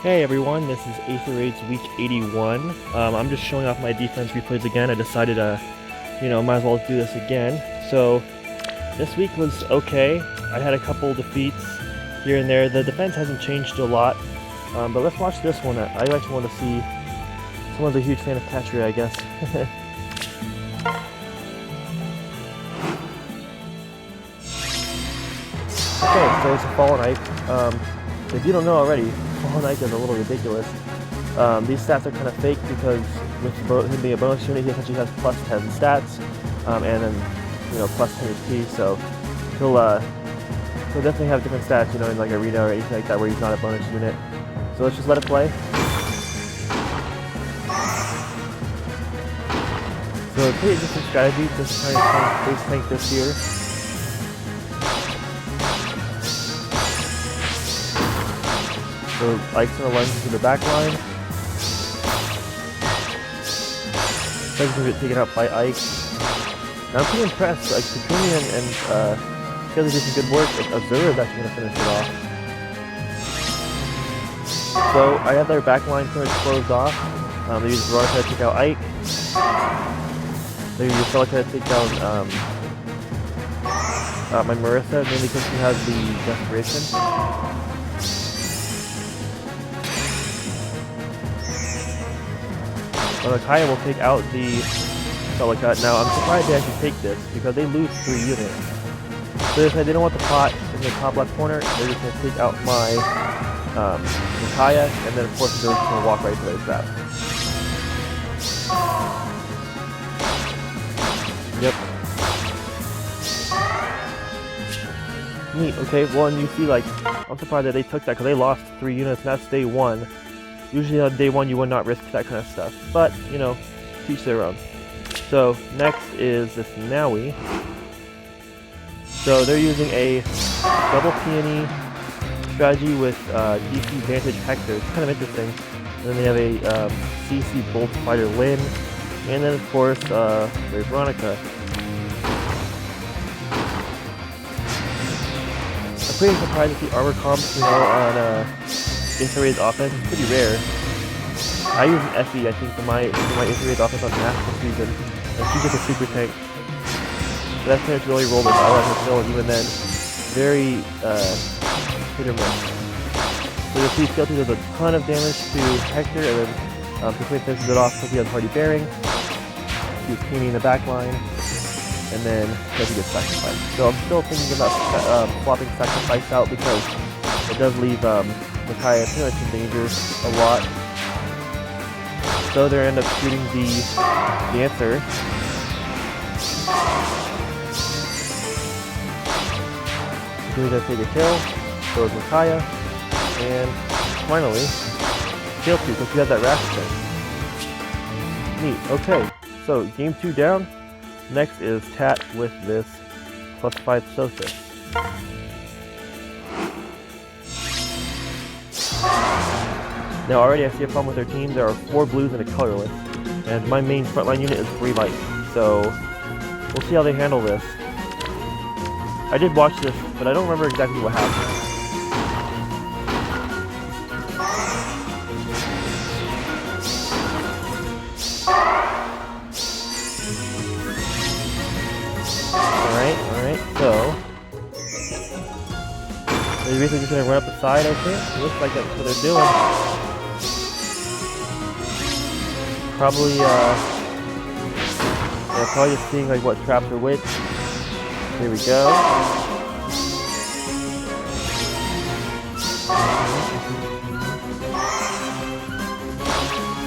Hey everyone, this is Aether week 81. I'm just showing off my defense replays again. I decided might as well do this again. So, this week was okay. I had a couple defeats here and there. The defense hasn't changed a lot, but let's watch this one. I actually want to see. Someone's a huge fan of Katria, I guess. Okay, so it's a Fallen Ike. If you don't know already, Fallen Ike is a little ridiculous. These stats are kind of fake because with him being a bonus unit, he essentially has plus 10 stats, and then plus 10 HP. So he'll definitely have different stats, in like arena or anything like that, where he's not a bonus unit. So let's just let it play. So it's pretty interesting strategy, just trying to face tank this here. So Ike's gonna lunge into the back line. Doesn't gonna get taken out by Ike. Now I'm pretty impressed. Like Takumi and Kaylee did some good work. Azura is actually gonna finish it off. So I have their back line pretty much closed off. They use Veronica to take out Ike. They use Celica to take down my Marissa, mainly because she has the Desperation. Kaya will take out the Celica. Now I'm surprised they actually take this because they lose 3 units. So they don't want the pot in the top left corner. They're just going to take out my Kaya, and then of course they're just going to walk right to their trap. Yep. Neat. Okay. Well, and you see, like, I'm surprised that they took that because they lost 3 units, and that's day 1. Usually on day 1 you would not risk that kind of stuff, but teach their own. So next is this Naui. So they're using a double peony strategy with DC Vantage Hector. It's kind of interesting. And then they have a CC Bolt Fighter Lyn, and then of course there's Veronica. I'm pretty surprised at the armor comps, on Aether's offense. It's pretty rare. I use an Effie, I think, for my Aether's offense on national season, and she's just a super tank. But that's pretty much the only role that I like to fill, and even then, very hit or miss. So you'll see Skelty does a ton of damage to Hector, and then Takumi finishes it off because he has Hardy Bearing. He's Peony in the back line, and then Skelty gets sacrificed. So I'm still thinking about swapping Sacrifice out because it does leave Micaiah pretty much in danger a lot. So they end up shooting the Aether. He's going to take a kill. So is Micaiah. And finally, kill 2 because he has that rash thing. Neat. Okay. So game 2 down. Next is Tat with this +5 Sosis. Now already I see a problem with their team. There are 4 blues and a colorless, and my main frontline unit is 3 light, so we'll see how they handle this. I did watch this, but I don't remember exactly what happened. Alright, so they're basically just gonna run up the side, I think. It looks like that's what they're doing. Probably, probably just seeing like what traps are which. Here we go.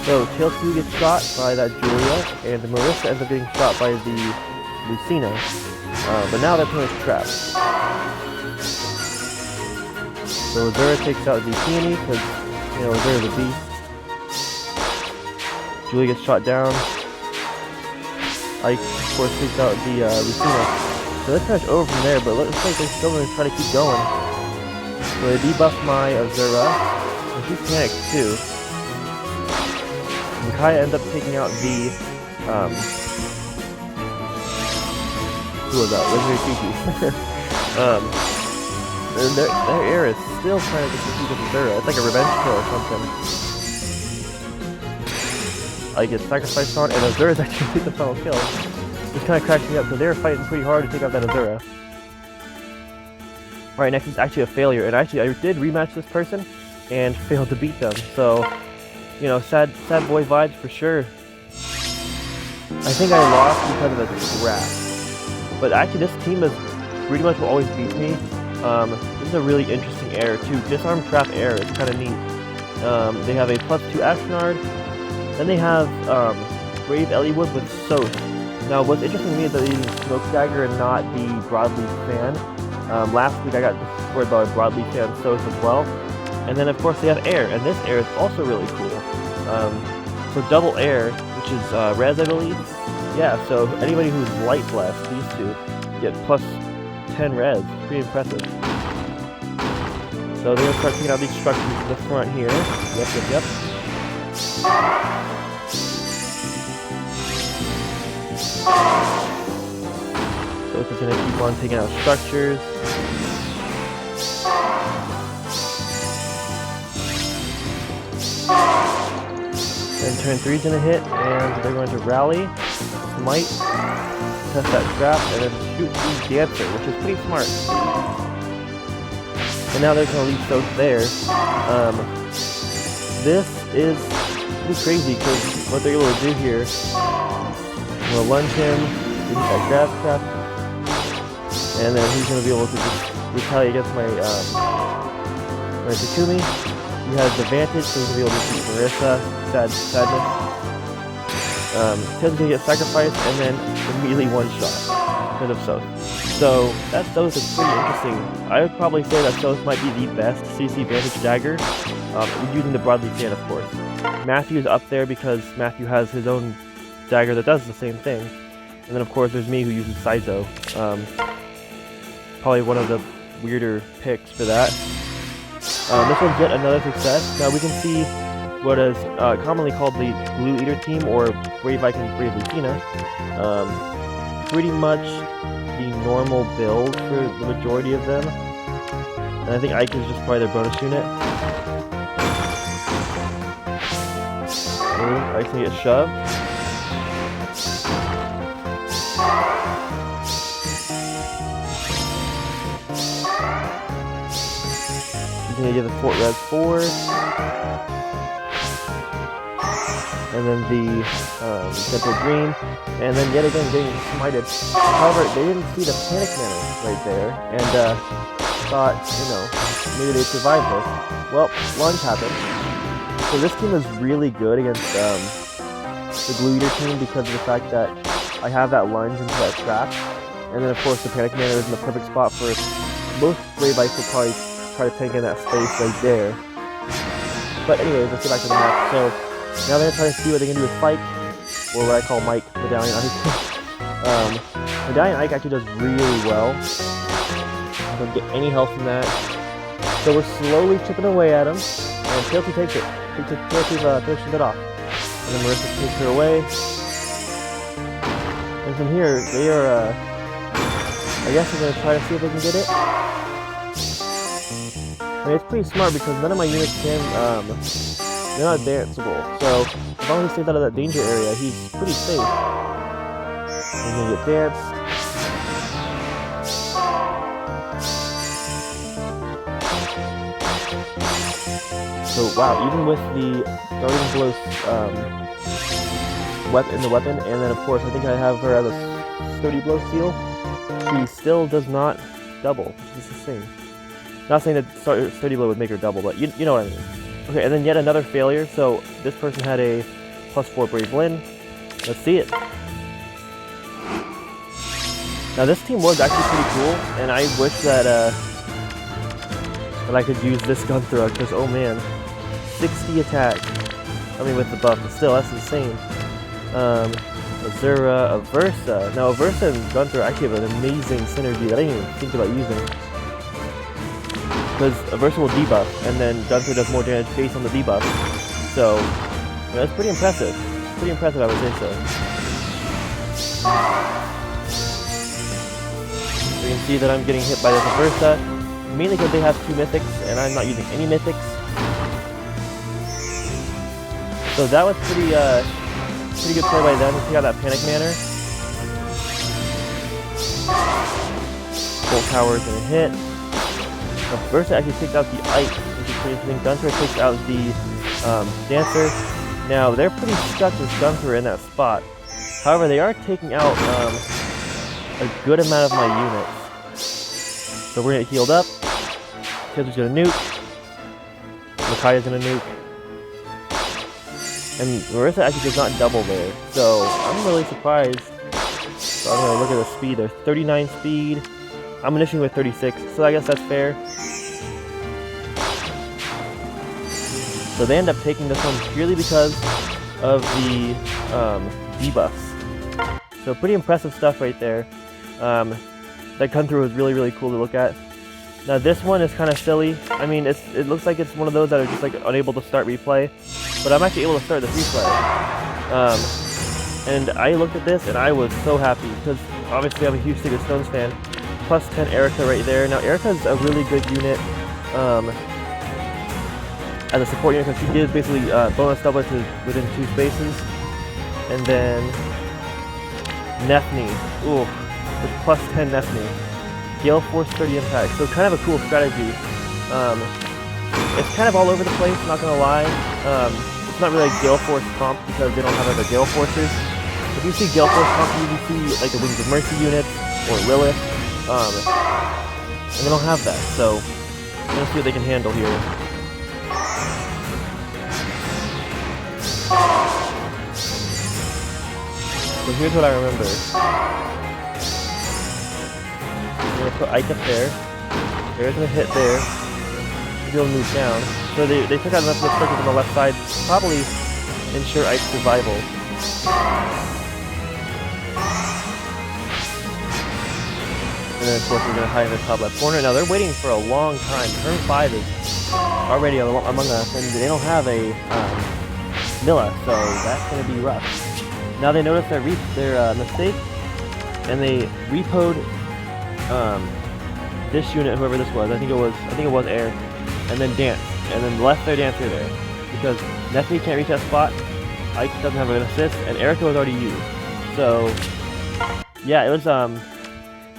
So Tail 2 gets shot by that Julia, and the Marissa ends up getting shot by the Lucina. But now they're pretty much trapped. So Azura takes out the Peony because, Azura's a beast. Julie gets shot down. Ike, of course, takes out the Lucina. So that's pretty much over from there, but it looks like they're still going to try to keep going. So they debuff my Azura, and she panics too. Micaiah ends up taking out the, who was that? Legendary Kiki. their air is still trying to compete with Azura. It's like a revenge kill or something. I get sacrificed on, and Azura's actually take the final kill. Which kind of cracks me up, because they were fighting pretty hard to take out that Azura. Alright, next is actually a failure, and actually I did rematch this person, and failed to beat them, so, you know, sad boy vibes for sure. I think I lost because of the trap. But actually this team is pretty much will always beat me. This is a really interesting air too. Disarm trap air is kind of neat. They have a +2 Ashnard. Then they have Brave Eliwood with Soth. Now what's interesting to me is that they're using Smoke Dagger and not the Broadleaf Fan. Last week I got destroyed by a Broadleaf Fan Soth as well. And then of course they have air, and this air is also really cool. So double air, which is res I believe. Yeah, so anybody who's light blessed, these two, get +10 res. Pretty impressive. So they're going to start taking out these structures in the front here. Yep. So it's just going to keep on taking out structures. And turn 3 is going to hit, and they're going to rally, smite, test that trap, and then shoot the Dancer, which is pretty smart. And now they're going to leave Soth there. This is pretty crazy, because what they're able to do here, I'm going to lunge him, use that grab trap, and then he's going to be able to just retaliate against my Takumi. He has advantage, so he's going to be able to beat Marissa. Sadness. Tails going to get sacrificed and then immediately one-shot because of Soth. So that Soth is pretty interesting. I would probably say that Soth might be the best CC Vantage dagger, using the Broadleaf Fan, of course. Matthew's up there because Matthew has his own dagger that does the same thing. And then of course there's me who uses Saizo. Probably one of the weirder picks for that. This one's yet another success. Now we can see what is commonly called the Blue Eater team, or Brave Viking, Brave Lucina. Pretty much the normal build for the majority of them. And I think Ike is just probably their bonus unit. Ike's gonna get shoved. He's gonna give the Fort Res 4. And then the Temple Green, and then yet again getting smited. However, they didn't see the Panic Mana right there, and thought, you know, maybe they'd survive this. Well, lunge happened. So this team is really good against the Blue Eater team because of the fact that I have that lunge into that trap, and then of course the Panic Mana is in the perfect spot for most Brave Ice will probably try to tank in that space right there. But anyways, let's get back to the map. So now they're going to try to see what they can do with Spike, or what I call Mike, Medallion Ike. Medallion Ike actually does really well. I don't get any health from that. So we're slowly chipping away at him, and Tilty takes it. Tilty finishes it off. And then Marissa takes her away. And from here, they are, I guess they're going to try to see if they can get it. I mean, it's pretty smart because none of my units can, they're not danceable, so as long as he stays out of that danger area, he's pretty safe. He's gonna get danced. So wow, even with the Guardian Blow weapon, and then of course I think I have her as a Sturdy Blow seal, she still does not double, which is the same. Not saying that Sturdy Blow would make her double, but you know what I mean. Okay, and then yet another failure. So this person had a +4 Brave Lyn. Let's see it. Now this team was actually pretty cool, and I wish that that I could use this gun thrower, because oh man, 60 attack. I mean with the buff, but still that's insane. Azura, Aversa. Now Aversa and gun thrower actually have an amazing synergy that I didn't even think about using. Because Aversa will debuff, and then Gunther does more damage based on the debuff. So, yeah, that's pretty impressive. Pretty impressive, I would say so. You can see that I'm getting hit by this Aversa. mainly because they have 2 mythics and I'm not using any mythics. So that was pretty good play by them to take out that panic manner. Bolt Tower is gonna hit. Now, first it actually takes out the Ike, which is pretty interesting. Gunther takes out the Dancer. Now they're pretty stuck with Gunther in that spot. However, they are taking out a good amount of my units. So we're gonna get healed up. Kizer's gonna nuke. Micaiah's gonna nuke. And Marissa actually does not double there. So I'm really surprised. So I'm gonna look at the speed. There's 39 speed. I'm initiating with 36, so I guess that's fair. So they end up taking this one purely because of the debuffs. So pretty impressive stuff right there. That Gunther was really, really cool to look at. Now this one is kind of silly. I mean, it looks like it's one of those that are just like unable to start replay, but I'm actually able to start this replay. And I looked at this and I was so happy because obviously I'm a huge Sacred Stones fan. Plus 10 Erica right there. Now Erica's a really good unit as a support unit because she gives basically bonus double to within 2 spaces. And then Nefni, ooh, with plus 10 Nefni. Gale Force 30 impact, so kind of a cool strategy. It's kind of all over the place, not gonna lie. It's not really a Gale Force comp because they don't have other Gale Forces. If you see Gale Force comp, you usually see like the Wings of Mercy units or Lilith. And they don't have that, so let's see what they can handle here. So here's what I remember. I'm gonna put Ike up there. There's gonna hit there. He'll move down. So they took out enough of the circles on the left side to probably ensure Ike's survival. And then of course we're going to hide in the top left corner. Now they're waiting for a long time. Turn 5 is already among us, and they don't have a Milla, so that's going to be rough. Now they noticed their mistake, and they repoed this unit, whoever this was. I think it was Air, and then Dance, and then left their Dancer there because Nefni can't reach that spot. Ike doesn't have an assist, and Erica was already used. So yeah, it was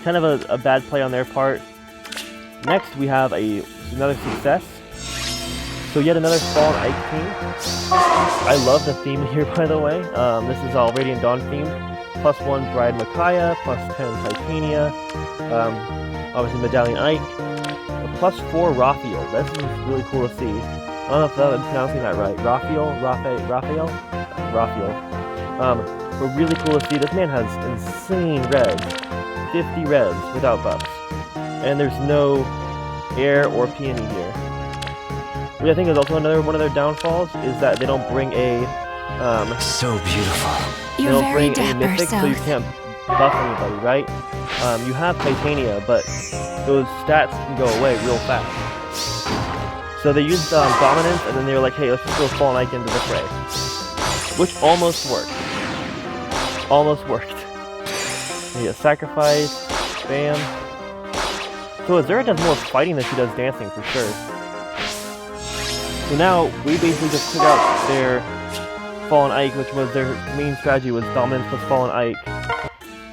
kind of a bad play on their part. Next, we have another success. So yet another Fallen Ike team. I love the theme here, by the way. This is all Radiant Dawn themed. Plus 1 Bride Micaiah, plus 10 Titania, obviously Medallion Ike, plus 4 Raphael. This is really cool to see. I don't know if I'm pronouncing that right. Raphael. But really cool to see. This man has insane res. 50 res without buffs. And there's no air or peony here. Which I think is also one of their downfalls, is that they don't bring a so beautiful. They don't bring a mythic, so you can't buff anybody, right? You have Titania, but those stats can go away real fast. So they used Dominance, and then they were like, hey, let's just throw Fallen Ike into the fray. Which almost worked. Almost worked. Yeah, sacrifice, bam. So Azura does more fighting than she does dancing, for sure. So now, we basically just took out their Fallen Ike, which was their main strategy, was Dominance plus Fallen Ike.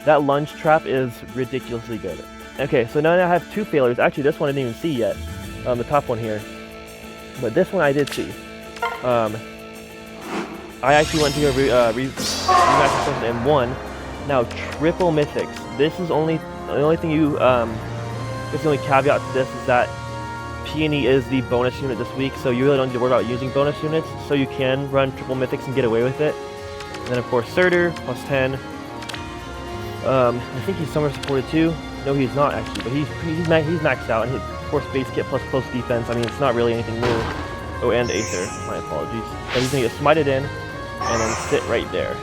That lunge trap is ridiculously good. Okay, so now I have 2 failures. Actually, this one I didn't even see yet. The top one here. But this one I did see. I actually went to go rematch this and won. Now, triple mythics. This is the only thing you, this is the only caveat to this is that Peony is the bonus unit this week, so you really don't need to worry about using bonus units, so you can run triple mythics and get away with it. And then of course Surtur, plus 10. I think he's summer supported too. No, he's not actually, but he's maxed out, and of course base kit plus close defense. I mean, it's not really anything new. Oh, and Aether. My apologies. But he's gonna get smited in, and then sit right there.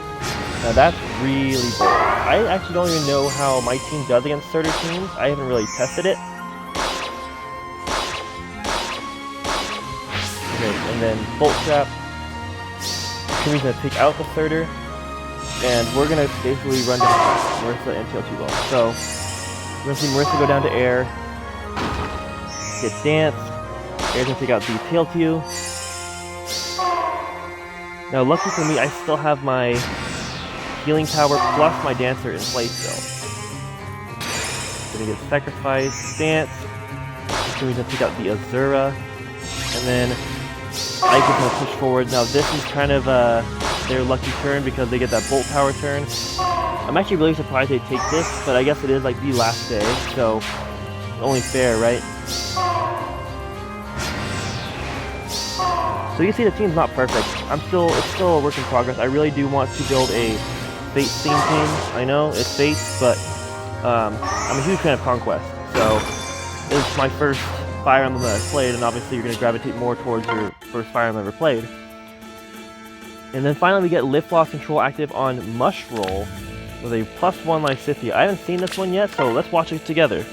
Now that's really bold. I actually don't even know how my team does against Surtur teams. I haven't really tested it. Okay, and then Bolt Trap. Kumi's gonna take out the Surtur, and we're gonna basically run down Marissa and TL2 Ball. So we're gonna see Marissa go down to air. Get Dance. Air's gonna take out the Tail Q. Now, lucky for me, I still have my Healing Tower plus my Dancer in play still. Gonna get Sacrifice, Dance. Then we're gonna take out the Azura. And then Ike is gonna push forward. Now, this is kind of their lucky turn because they get that Bolt Power turn. I'm actually really surprised they take this, but I guess it is like the last day, so only fair, right? So you see the team's not perfect. It's still a work in progress. I really do want to build a Fate theme team. I know it's Fate, but I'm a huge fan of Conquest. So it's my first Fire Emblem that I've played, and obviously you're going to gravitate more towards your first Fire Emblem ever played. And then finally we get Lift Loss Control active on Mushroll with a +1 Lysithea. I haven't seen this one yet, so let's watch it together.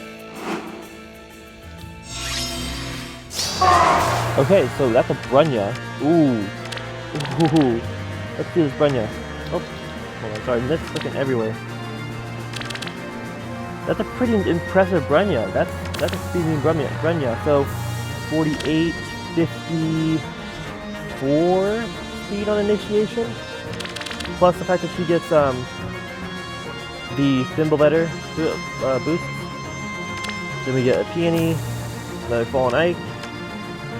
Okay, so that's a Brunya. Ooh. Let's do this Brunya. Oh, hold on, sorry, this is looking everywhere. That's a pretty impressive Brunya. That's a speeding Brunya. So 48, 54 speed on initiation. Plus the fact that she gets the Thimble Better boost. Then we get a Peony, another Fallen Ike.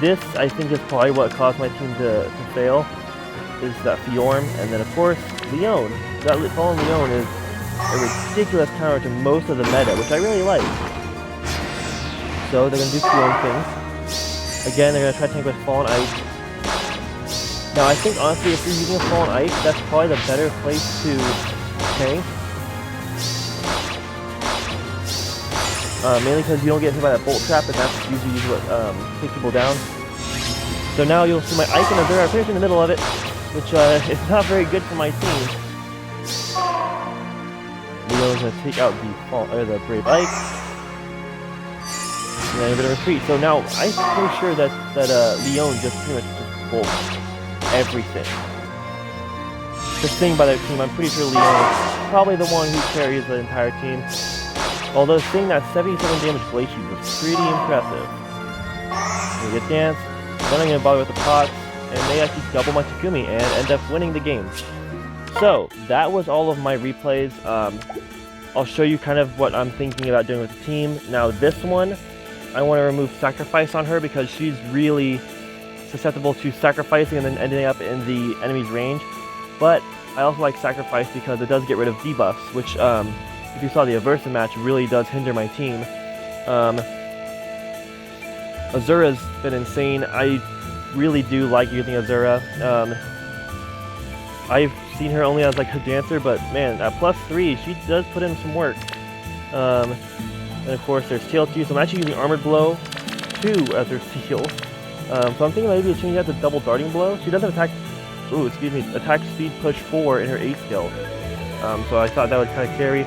This, I think, is probably what caused my team to fail, is that Fjorm, and then of course, Leon. That Fallen Leon is a ridiculous counter to most of the meta, which I really like. So they're going to do Fjorm things. Again, they're going to try to tank with Fallen Ike. Now I think, honestly, if you're using a Fallen Ike, that's probably the better place to tank. Mainly because you don't get hit by that Bolt Trap, and that's usually what takes people down. So now you'll see my Ike and Azura are pretty much in the middle of it, which is not very good for my team. Leon's going to take out the Brave Ike. And then a bit of retreat. So now I'm pretty sure that Leon just pretty much just bolts everything. Just thinking by their team, I'm pretty sure Leon is probably the one who carries the entire team. Although seeing that 77 damage Glacier was pretty impressive. We get Dance, then I'm going to bother with the pots, and they actually double my Takumi and end up winning the game. So, that was all of my replays. I'll show you kind of what I'm thinking about doing with the team. Now this one, I want to remove Sacrifice on her because she's really susceptible to sacrificing and then ending up in the enemy's range. But I also like Sacrifice because it does get rid of debuffs, which if you saw the Aversa match, really does hinder my team. Azura's been insane. I really do like using Azura. I've seen her only as like a dancer, but man, at +3, she does put in some work. And of course, there's Tail Q, so I'm actually using Armored Blow 2 as her seal. So I'm thinking maybe changing that to Double Darting Blow. She doesn't attack speed push 4 in her 8 skill. So I thought that would kind of carry.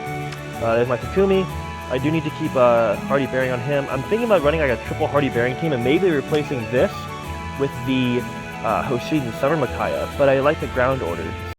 There's my Takumi. I do need to keep Hardy Bearing on him. I'm thinking about running like a triple Hardy Bearing team and maybe replacing this with the Hoshiden Summer Micaiah, but I like the ground order.